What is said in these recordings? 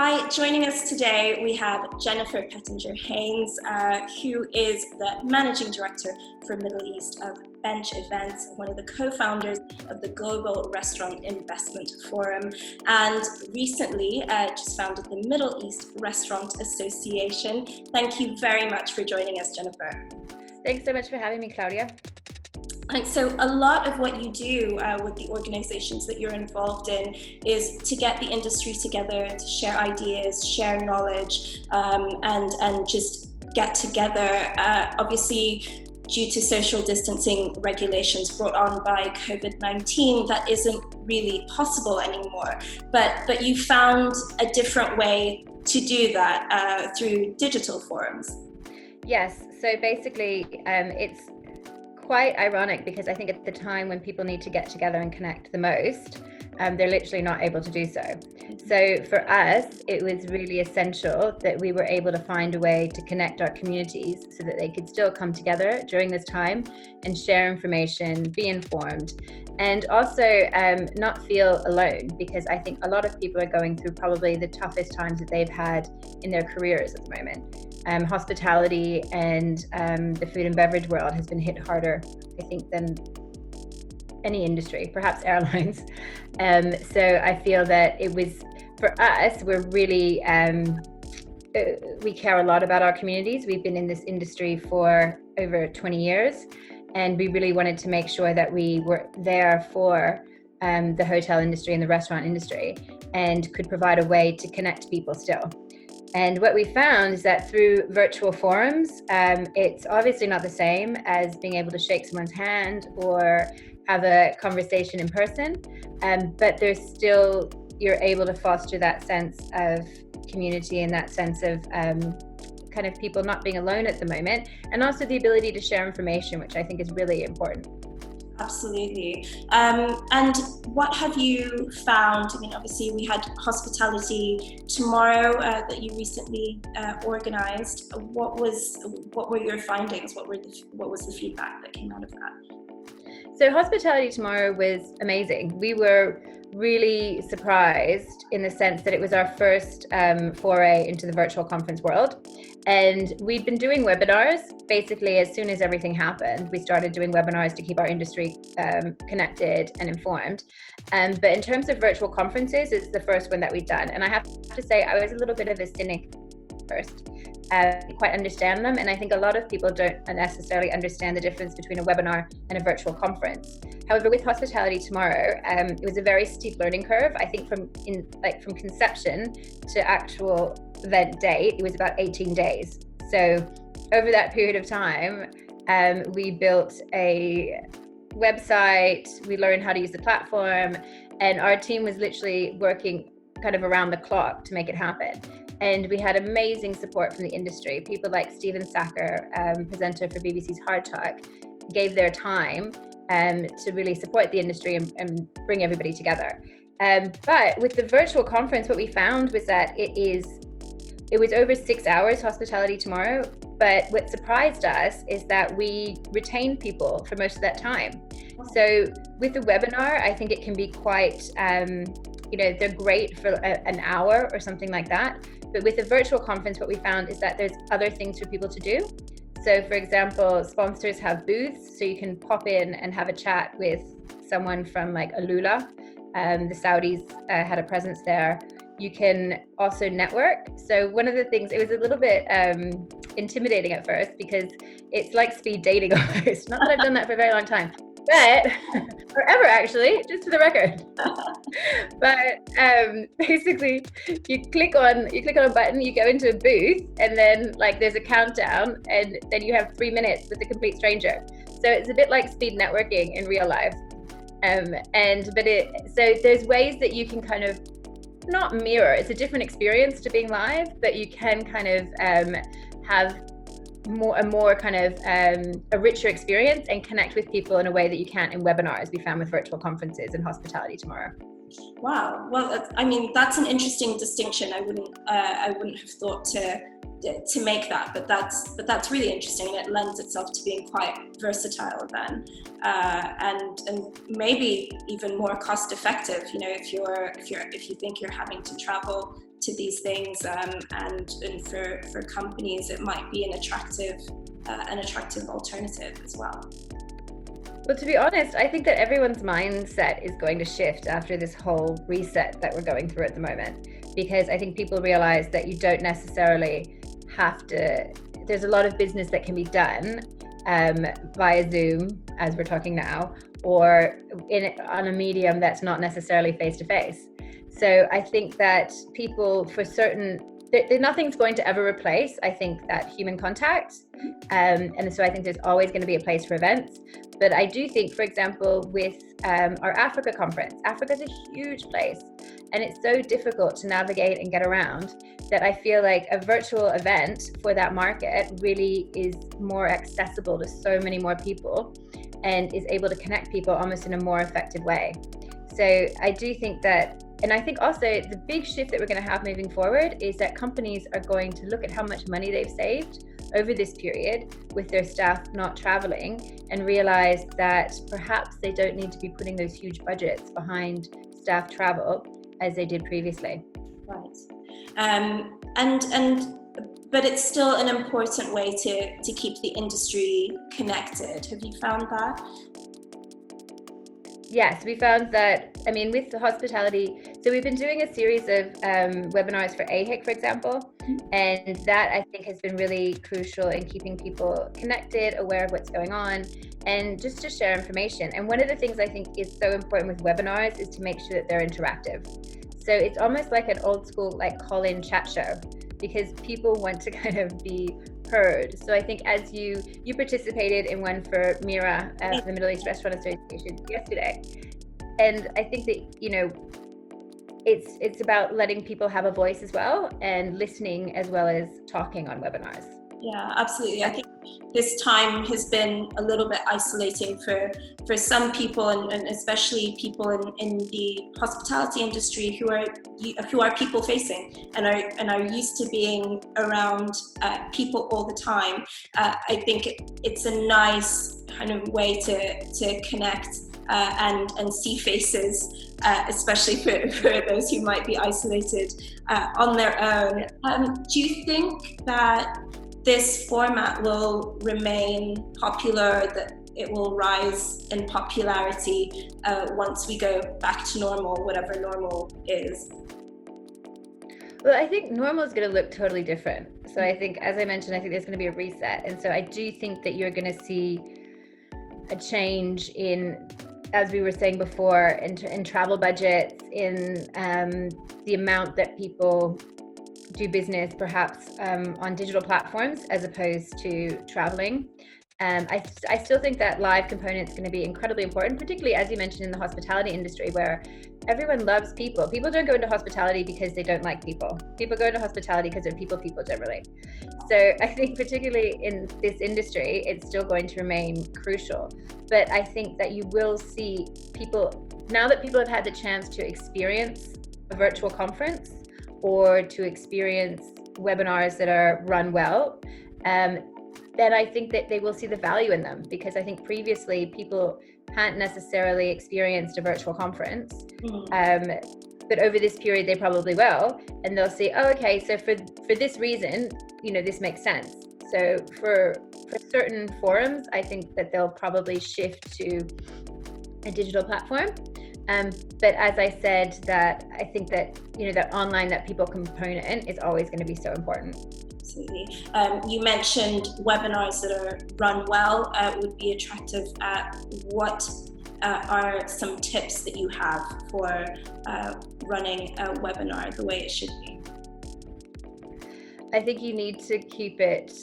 Hi, joining us today we have Jennifer Pettinger-Haines, who is the Managing Director for Middle East of Bench Events, one of the co-founders of the Global Restaurant Investment Forum, and recently just founded the Middle East Restaurant Association. Thank you very much for joining us, Jennifer. Thanks so much for having me, Claudia. And so a lot of what you do with the organizations that you're involved in is to get the industry together, to share ideas, share knowledge, and just get together. Obviously, due to social distancing regulations brought on by COVID-19, that isn't really possible anymore. But you found a different way to do that through digital forums. Yes, so basically it's quite ironic because I think at the time when people need to get together and connect the most, they're literally not able to do so. So for us, it was really essential that we were able to find a way to connect our communities so that they could still come together during this time and share information, be informed, and also not feel alone, because I think a lot of people are going through probably the toughest times that they've had in their careers at the moment. Hospitality and the food and beverage world has been hit harder, I think, than any industry, perhaps airlines. So I feel that it was, for us, we're really, we care a lot about our communities. We've been in this industry for over 20 years, and we really wanted to make sure that we were there for the hotel industry and the restaurant industry and could provide a way to connect people still. And what we found is that through virtual forums, it's obviously not the same as being able to shake someone's hand or have a conversation in person, but there's still, you're able to foster that sense of community and that sense of kind of people not being alone at the moment, and also the ability to share information, which I think is really important. Absolutely. And what have you found? I mean, obviously we had Hospitality Tomorrow that you recently organized. What were your findings? What was the feedback that came out of that? So Hospitality Tomorrow was amazing. We were really surprised in the sense that it was our first foray into the virtual conference world. And we'd been doing webinars basically as soon as everything happened. We started doing webinars to keep our industry connected and informed. But in terms of virtual conferences, it's the first one that we've done. And I have to say, I was a little bit of a cynic first. Quite understand them, and I think a lot of people don't necessarily understand the difference between a webinar and a virtual conference. However, with Hospitality Tomorrow, it was a very steep learning curve. I think from conception to actual event date, it was about 18 days. So over that period of time, we built a website, we learned how to use the platform, and our team was literally working kind of around the clock to make it happen. And we had amazing support from the industry. People like Stephen Sacker, presenter for BBC's Hard Talk, gave their time to really support the industry and bring everybody together. But with the virtual conference, what we found was that it was over 6 hours, Hospitality Tomorrow. But what surprised us is that we retained people for most of that time. So with the webinar, I think it can be quite, they're great for an hour or something like that. But with a virtual conference, what we found is that there's other things for people to do. So for example, sponsors have booths, so you can pop in and have a chat with someone from like Alula. The Saudis had a presence there. You can also network. So one of the things, it was a little bit intimidating at first because it's like speed dating almost. Not that I've done that for a very long time, but forever actually, just for the record. But basically, you click on a button, you go into a booth, and then like there's a countdown, and then you have 3 minutes with a complete stranger. So it's a bit like speed networking in real life. So there's ways that you can kind of not mirror. It's a different experience to being live, but you can kind of have a richer experience and connect with people in a way that you can't in webinars, we found with virtual conferences and Hospitality Tomorrow. Wow. Well, I mean, that's an interesting distinction. I wouldn't have thought to make that, but that's really interesting, and it lends itself to being quite versatile then, and maybe even more cost effective. You know, if you think you're having to travel these things, and for companies, it might be an attractive alternative as well. Well, to be honest, I think that everyone's mindset is going to shift after this whole reset that we're going through at the moment, because I think people realize that you don't necessarily have to, there's a lot of business that can be done via Zoom, as we're talking now, or on a medium that's not necessarily face-to-face. So I think that people, for certain, nothing's going to ever replace, I think, that human contact. And so I think there's always going to be a place for events. But I do think, for example, with our Africa conference, Africa's a huge place, and it's so difficult to navigate and get around that I feel like a virtual event for that market really is more accessible to so many more people and is able to connect people almost in a more effective way. So I do think that, and I think also the big shift that we're going to have moving forward is that companies are going to look at how much money they've saved over this period with their staff not traveling and realize that perhaps they don't need to be putting those huge budgets behind staff travel as they did previously. Right. But it's still an important way to keep the industry connected. Have you found that? Yes, we found that, I mean, with the hospitality, so we've been doing a series of webinars for AHIC, for example, and that I think has been really crucial in keeping people connected, aware of what's going on, and just to share information. And one of the things I think is so important with webinars is to make sure that they're interactive. So it's almost like an old school, like call-in chat show, because people want to kind of be heard. So I think as you participated in one for Mira at the Middle East Restaurant Association yesterday, and I think that, you know, it's about letting people have a voice as well and listening as well as talking on webinars. Yeah, absolutely. I think this time has been a little bit isolating for some people, and especially people in the hospitality industry who are people facing and are used to being around people all the time. I think it's a nice kind of way to connect and see faces, especially for those who might be isolated on their own. Do you think that this format will remain popular, that it will rise in popularity once we go back to normal, whatever normal is? Well, I think normal is going to look totally different. So I think, as I mentioned, I think there's going to be a reset. And so I do think that you're going to see a change in, as we were saying before, in travel budgets, in the amount that people do business perhaps on digital platforms as opposed to traveling. I still think that live component is going to be incredibly important, particularly as you mentioned in the hospitality industry, where everyone loves people. People don't go into hospitality because they don't like people. People go into hospitality because they're people generally. So I think particularly in this industry, it's still going to remain crucial. But I think that you will see people, now that people have had the chance to experience a virtual conference or to experience webinars that are run well, then I think that they will see the value in them, because I think previously people hadn't necessarily experienced a virtual conference, but over this period they probably will, and they'll see, oh, okay, so for this reason, you know, this makes sense. So for certain forums, I think that they'll probably shift to a digital platform. But as I said, that I think that, you know, that online, that people component is always going to be so important. Absolutely. You mentioned webinars that are run well would be attractive. What are some tips that you have for running a webinar the way it should be? I think you need to keep it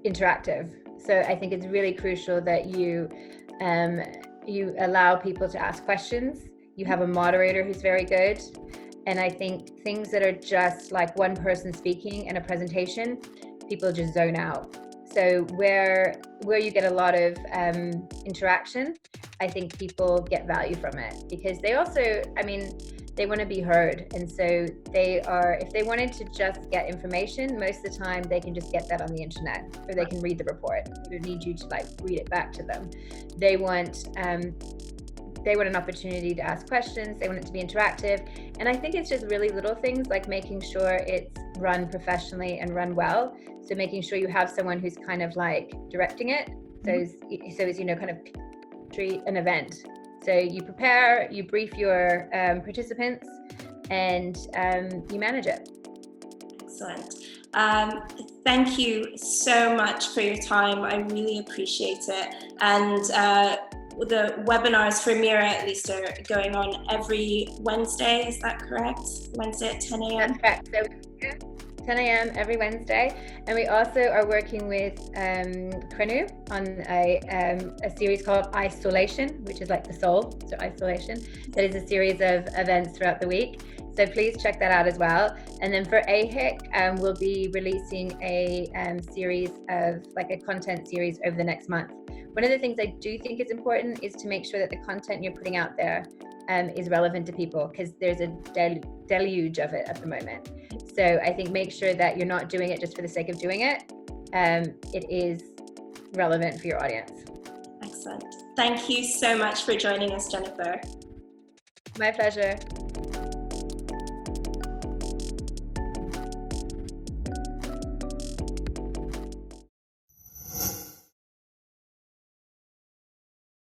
interactive. So I think it's really crucial that you allow people to ask questions. You have a moderator who's very good. And I think things that are just like one person speaking in a presentation, people just zone out. So where you get a lot of interaction, I think people get value from it, because they also, I mean, they want to be heard. And so if they wanted to just get information, most of the time they can just get that on the internet, or they can read the report. They don't need you to like read it back to them. They want an opportunity to ask questions. They want it to be interactive. And I think it's just really little things like making sure it's run professionally and run well. So making sure you have someone who's kind of like directing it. So as you know, kind of treat an event. So you prepare, you brief your participants, and you manage it. Excellent. Thank you so much for your time. I really appreciate it. And the webinars for Mira, at least, are going on every Wednesday. Is that correct? Wednesday at 10 a.m.? That's correct. So 10 a.m. every Wednesday. And we also are working with Crenu on a series called Isolation, which is like the soul, so isolation. That is a series of events throughout the week. So please check that out as well. And then for AHIC, we'll be releasing a series of like a content series over the next month. One of the things I do think is important is to make sure that the content you're putting out there is relevant to people, because there's a deluge of it at the moment. So I think make sure that you're not doing it just for the sake of doing it. It is relevant for your audience. Excellent. Thank you so much for joining us, Jennifer. My pleasure.